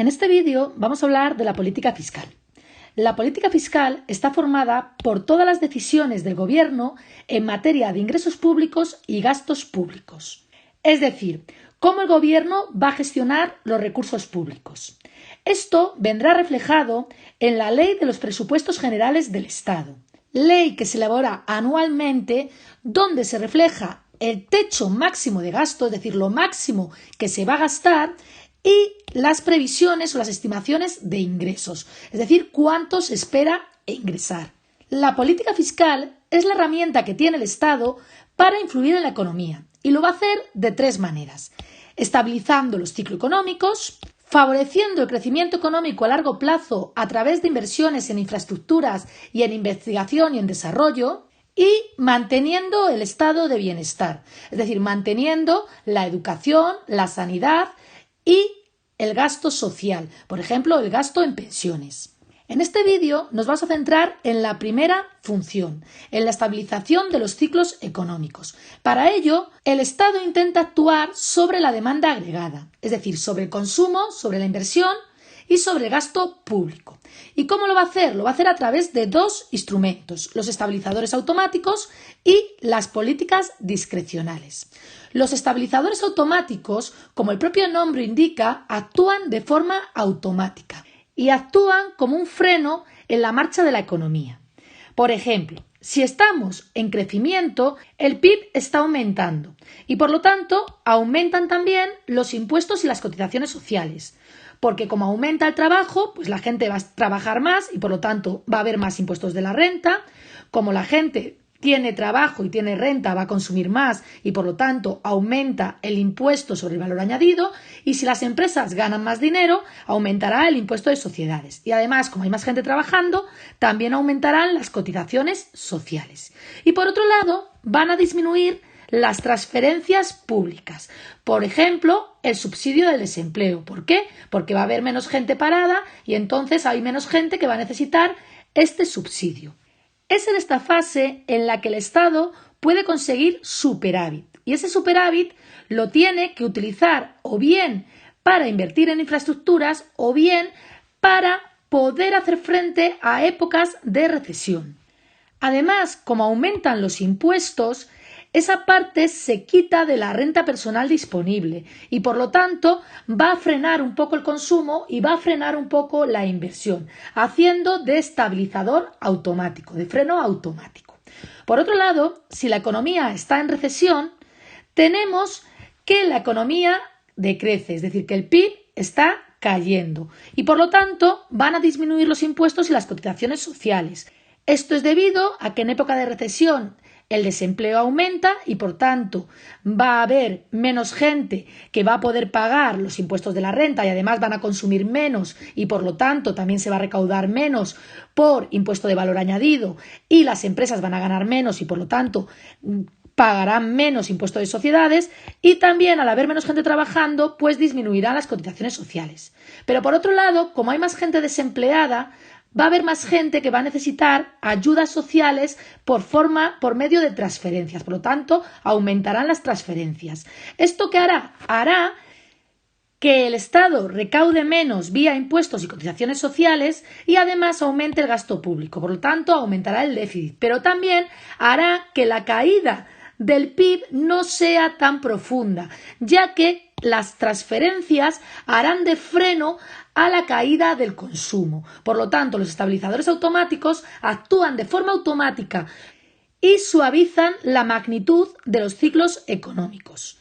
En este vídeo vamos a hablar de la política fiscal. La política fiscal está formada por todas las decisiones del Gobierno en materia de ingresos públicos y gastos públicos. Es decir, cómo el Gobierno va a gestionar los recursos públicos. Esto vendrá reflejado en la Ley de los Presupuestos Generales del Estado, ley que se elabora anualmente, donde se refleja el techo máximo de gasto, es decir, lo máximo que se va a gastar, y las previsiones o las estimaciones de ingresos, es decir, cuánto se espera ingresar. La política fiscal es la herramienta que tiene el Estado para influir en la economía y lo va a hacer de tres maneras: estabilizando los ciclos económicos, favoreciendo el crecimiento económico a largo plazo a través de inversiones en infraestructuras y en investigación y en desarrollo, y manteniendo el estado de bienestar, es decir, manteniendo la educación, la sanidad y el gasto social, por ejemplo, el gasto en pensiones. En este vídeo nos vamos a centrar en la primera función, en la estabilización de los ciclos económicos. Para ello, el Estado intenta actuar sobre la demanda agregada, es decir, sobre el consumo, sobre la inversión y sobre el gasto público. ¿Y cómo lo va a hacer? Lo va a hacer a través de dos instrumentos: los estabilizadores automáticos y las políticas discrecionales. Los estabilizadores automáticos, como el propio nombre indica, actúan de forma automática y actúan como un freno en la marcha de la economía. Por ejemplo, si estamos en crecimiento, el PIB está aumentando y, por lo tanto, aumentan también los impuestos y las cotizaciones sociales. Porque como aumenta el trabajo, pues la gente va a trabajar más y, por lo tanto, va a haber más impuestos de la renta. Como la gente tiene trabajo y tiene renta, va a consumir más y, por lo tanto, aumenta el impuesto sobre el valor añadido. Y si las empresas ganan más dinero, aumentará el impuesto de sociedades. Y además, como hay más gente trabajando, también aumentarán las cotizaciones sociales. Y por otro lado, van a disminuir las transferencias públicas. Por ejemplo, el subsidio del desempleo. ¿Por qué? Porque va a haber menos gente parada y entonces hay menos gente que va a necesitar este subsidio. Es en esta fase en la que el Estado puede conseguir superávit, y ese superávit lo tiene que utilizar o bien para invertir en infraestructuras o bien para poder hacer frente a épocas de recesión. Además, como aumentan los impuestos, esa parte se quita de la renta personal disponible y, por lo tanto, va a frenar un poco el consumo y va a frenar un poco la inversión, haciendo de estabilizador automático, de freno automático. Por otro lado, si la economía está en recesión, tenemos que la economía decrece, es decir, que el PIB está cayendo y, por lo tanto, van a disminuir los impuestos y las cotizaciones sociales. Esto es debido a que en época de recesión el desempleo aumenta y, por tanto, va a haber menos gente que va a poder pagar los impuestos de la renta y además van a consumir menos y, por lo tanto, también se va a recaudar menos por impuesto de valor añadido y las empresas van a ganar menos y, por lo tanto, pagarán menos impuesto de sociedades y también, al haber menos gente trabajando, pues disminuirán las cotizaciones sociales. Pero, por otro lado, como hay más gente desempleada, va a haber más gente que va a necesitar ayudas sociales por medio de transferencias. Por lo tanto, aumentarán las transferencias. ¿Esto qué hará? Hará que el Estado recaude menos vía impuestos y cotizaciones sociales y además aumente el gasto público. Por lo tanto, aumentará el déficit. Pero también hará que la caída del PIB no sea tan profunda, ya que las transferencias harán de freno a la caída del consumo. Por lo tanto, los estabilizadores automáticos actúan de forma automática y suavizan la magnitud de los ciclos económicos.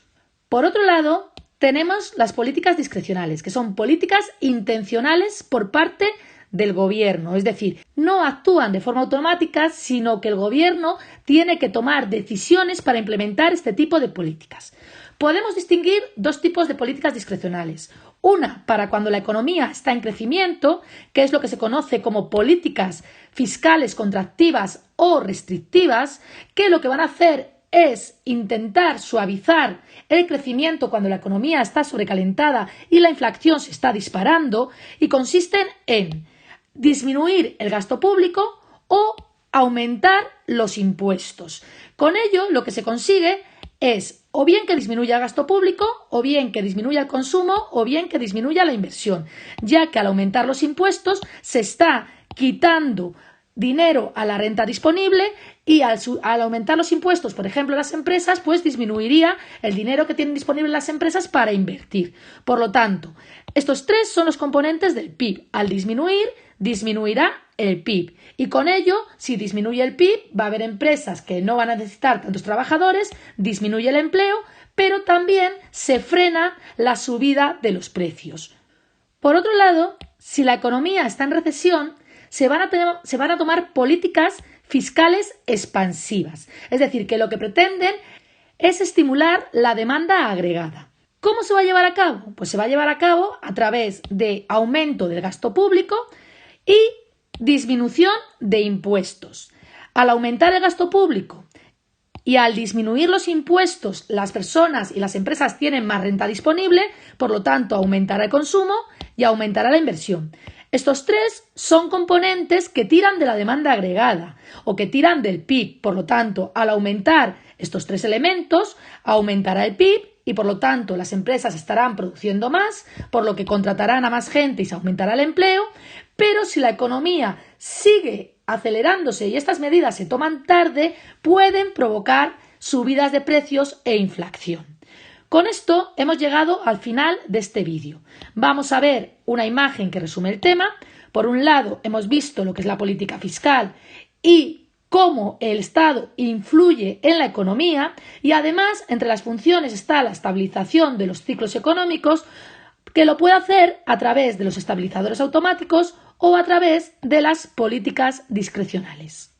Por otro lado, tenemos las políticas discrecionales, que son políticas intencionales por parte del Gobierno, es decir, no actúan de forma automática, sino que el Gobierno tiene que tomar decisiones para implementar este tipo de políticas. Podemos distinguir dos tipos de políticas discrecionales. Una para cuando la economía está en crecimiento, que es lo que se conoce como políticas fiscales contractivas o restrictivas, que lo que van a hacer es intentar suavizar el crecimiento cuando la economía está sobrecalentada y la inflación se está disparando, y consisten en disminuir el gasto público o aumentar los impuestos. Con ello, lo que se consigue es o bien que disminuya el gasto público, o bien que disminuya el consumo, o bien que disminuya la inversión, ya que al aumentar los impuestos se está quitando dinero a la renta disponible y al aumentar los impuestos, por ejemplo, las empresas, pues disminuiría el dinero que tienen disponible las empresas para invertir. Por lo tanto, estos tres son los componentes del PIB. Al disminuir, disminuirá el PIB. Y con ello, si disminuye el PIB, va a haber empresas que no van a necesitar tantos trabajadores, disminuye el empleo, pero también se frena la subida de los precios. Por otro lado, si la economía está en recesión, se van a tomar políticas fiscales expansivas. Es decir, que lo que pretenden es estimular la demanda agregada. ¿Cómo se va a llevar a cabo? Pues se va a llevar a cabo a través de aumento del gasto público y disminución de impuestos. Al aumentar el gasto público y al disminuir los impuestos, las personas y las empresas tienen más renta disponible, por lo tanto aumentará el consumo y aumentará la inversión. Estos tres son componentes que tiran de la demanda agregada o que tiran del PIB. Por lo tanto, al aumentar estos tres elementos, aumentará el PIB y por lo tanto las empresas estarán produciendo más, por lo que contratarán a más gente y se aumentará el empleo. Pero si la economía sigue acelerándose y estas medidas se toman tarde, pueden provocar subidas de precios e inflación. Con esto hemos llegado al final de este vídeo. Vamos a ver una imagen que resume el tema. Por un lado, hemos visto lo que es la política fiscal y cómo el Estado influye en la economía y además entre las funciones está la estabilización de los ciclos económicos, que lo puede hacer a través de los estabilizadores automáticos o a través de las políticas discrecionales.